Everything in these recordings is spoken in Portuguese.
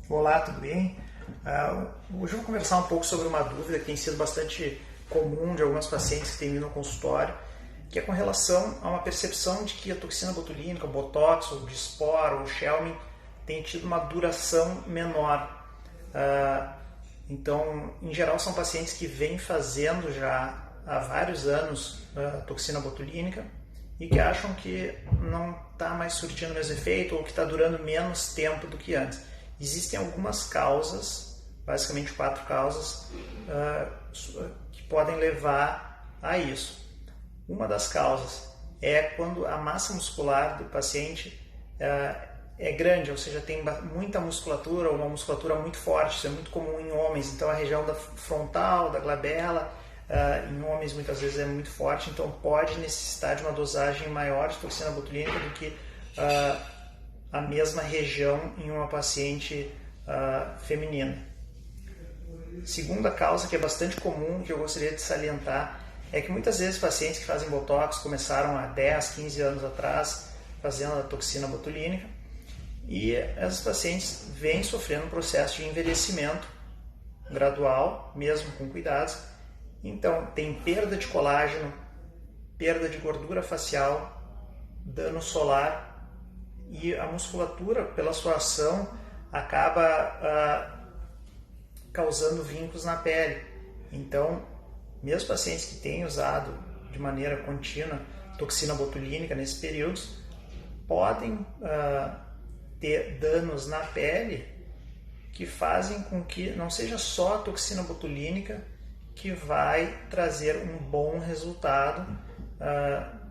Olá, tudo bem? Hoje eu vou conversar um pouco sobre uma dúvida que tem sido bastante comum de algumas pacientes que têm vindo no consultório, que é com relação a uma percepção de que a toxina botulínica, o Botox, ou o Dysport, ou o Xelmin, tem tido uma duração menor. Então, em geral, são pacientes que vêm fazendo já há vários anos a toxina botulínica e que acham que não está mais surtindo o mesmo efeito ou que está durando menos tempo do que antes. Existem algumas causas, basicamente 4 causas, que podem levar a isso. Uma das causas é quando a massa muscular do paciente é grande, ou seja, tem muita musculatura ou uma musculatura muito forte. Isso é muito comum em homens, então a região da frontal, da glabela, em homens muitas vezes é muito forte, então pode necessitar de uma dosagem maior de toxina botulínica do que a mesma região em uma paciente feminina. Segunda causa, que é bastante comum, que eu gostaria de salientar, é que muitas vezes pacientes que fazem Botox começaram há 10, 15 anos atrás fazendo a toxina botulínica e essas pacientes vêm sofrendo um processo de envelhecimento gradual, mesmo com cuidados. Então, tem perda de colágeno, perda de gordura facial, dano solar e a musculatura, pela sua ação, acaba causando vincos na pele. Então, mesmo pacientes que têm usado de maneira contínua toxina botulínica nesses períodos, podem ter danos na pele que fazem com que não seja só a toxina botulínica que vai trazer um bom resultado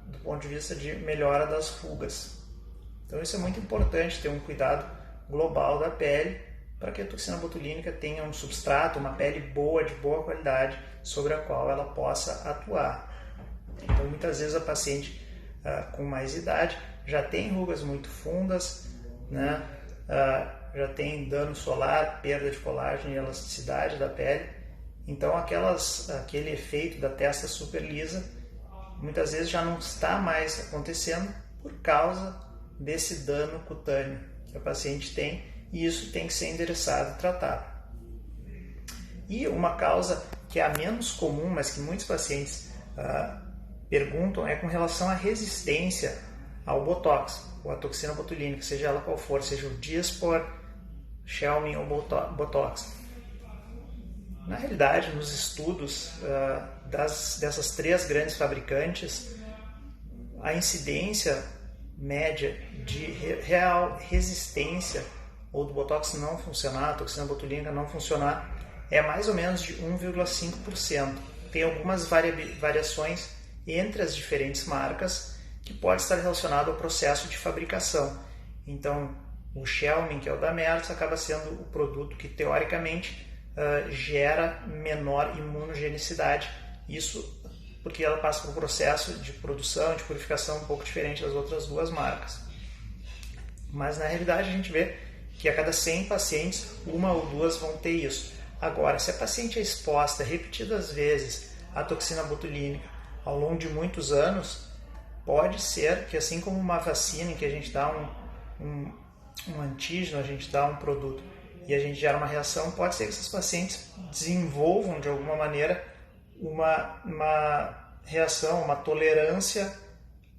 do ponto de vista de melhora das rugas. Então isso é muito importante, ter um cuidado global da pele para que a toxina botulínica tenha um substrato, uma pele boa, de boa qualidade, sobre a qual ela possa atuar. Então muitas vezes a paciente com mais idade já tem rugas muito fundas, né? Já tem dano solar, perda de colágeno e elasticidade da pele. Então aquele efeito da testa super lisa muitas vezes já não está mais acontecendo por causa desse dano cutâneo que a paciente tem, e isso tem que ser endereçado e tratado. E uma causa que é a menos comum, mas que muitos pacientes perguntam, é com relação à resistência ao Botox, ou à toxina botulínica, seja ela qual for, seja o Dysport, Xelmin ou Botox. Na realidade, nos estudos dessas 3 grandes fabricantes, a incidência média de real resistência ou do Botox não funcionar, a toxina botulínica não funcionar, é mais ou menos de 1,5%. Tem algumas variações entre as diferentes marcas que pode estar relacionado ao processo de fabricação. Então, o Xelmin, que é o da Merz, acaba sendo o produto que teoricamente gera menor imunogenicidade. Isso porque ela passa por um processo de produção, de purificação um pouco diferente das outras 2 marcas. Mas na realidade a gente vê que a cada 100 pacientes, 1 ou 2 vão ter isso. Agora, se a paciente é exposta repetidas vezes à toxina botulínica ao longo de muitos anos, pode ser que, assim como uma vacina em que a gente dá um antígeno, a gente dá um produto e a gente gera uma reação, pode ser que esses pacientes desenvolvam de alguma maneira uma reação, uma tolerância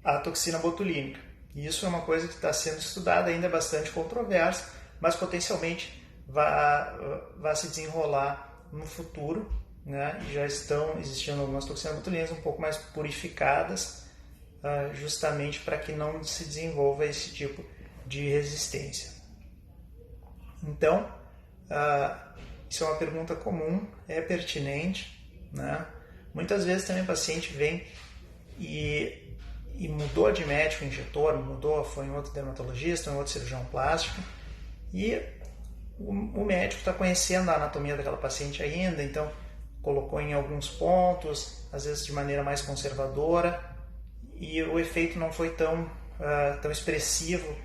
à toxina botulínica. E isso é uma coisa que está sendo estudada, ainda é bastante controversa, mas potencialmente vai se desenrolar no futuro, né? E já estão existindo algumas toxinas botulínicas um pouco mais purificadas, justamente para que não se desenvolva esse tipo de resistência. Então, isso é uma pergunta comum, é pertinente, né? Muitas vezes também o paciente vem e mudou de médico, injetor, foi em outro dermatologista, em outro cirurgião plástico, e o médico está conhecendo a anatomia daquela paciente ainda, então colocou em alguns pontos, às vezes de maneira mais conservadora, e o efeito não foi tão expressivo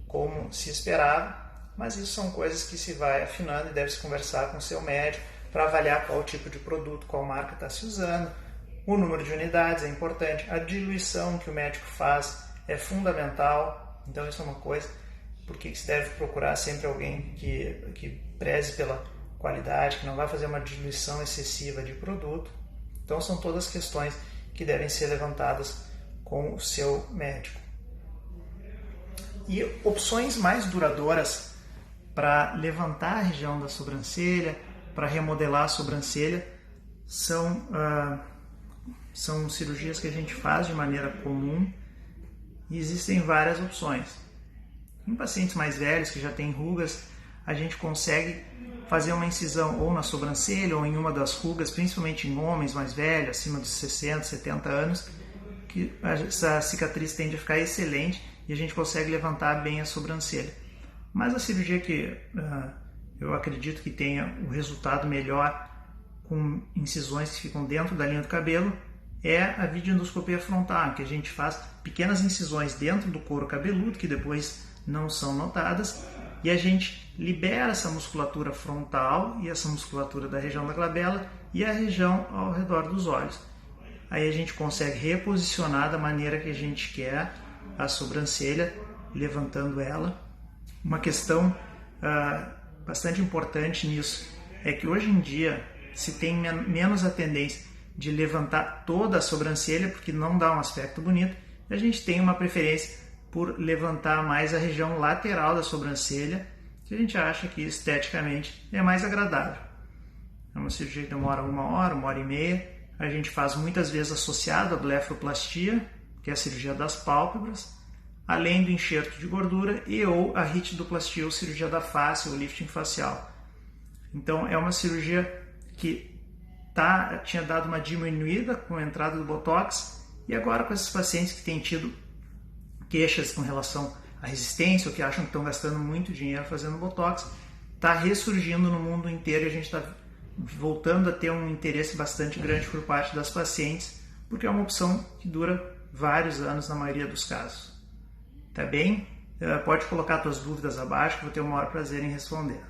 como se esperava, mas isso são coisas que se vai afinando e deve se conversar com o seu médico para avaliar qual tipo de produto, qual marca está se usando. O número de unidades é importante, a diluição que o médico faz é fundamental, então isso é uma coisa. por que se deve procurar sempre alguém que preze pela qualidade, que não vai fazer uma diluição excessiva de produto. Então são todas questões que devem ser levantadas com o seu médico. E opções mais duradouras para levantar a região da sobrancelha, para remodelar a sobrancelha, são cirurgias que a gente faz de maneira comum e existem várias opções. Em pacientes mais velhos que já têm rugas, a gente consegue fazer uma incisão ou na sobrancelha ou em uma das rugas, principalmente em homens mais velhos, acima dos 60, 70 anos, que essa cicatriz tende a ficar excelente e a gente consegue levantar bem a sobrancelha. Mas a cirurgia que eu acredito que tenha o resultado melhor com incisões que ficam dentro da linha do cabelo é a videoendoscopia frontal, que a gente faz pequenas incisões dentro do couro cabeludo, que depois não são notadas, e a gente libera essa musculatura frontal e essa musculatura da região da glabela e a região ao redor dos olhos. Aí a gente consegue reposicionar da maneira que a gente quer a sobrancelha, levantando ela. Uma questão bastante importante nisso é que hoje em dia se tem menos a tendência de levantar toda a sobrancelha, porque não dá um aspecto bonito, e a gente tem uma preferência por levantar mais a região lateral da sobrancelha, que a gente acha que esteticamente é mais agradável. É uma cirurgia que demora 1 hora e meia, a gente faz muitas vezes associado à blefaroplastia, que é a cirurgia das pálpebras, além do enxerto de gordura e ou a ritidoplastia, ou cirurgia da face, ou lifting facial. Então é uma cirurgia que tinha dado uma diminuída com a entrada do Botox, e agora com esses pacientes que têm tido queixas com relação à resistência, ou que acham que estão gastando muito dinheiro fazendo Botox, está ressurgindo no mundo inteiro e a gente está voltando a ter um interesse bastante grande por parte das pacientes, porque é uma opção que dura vários anos na maioria dos casos. Tá bem? Pode colocar suas dúvidas abaixo que eu vou ter o maior prazer em responder.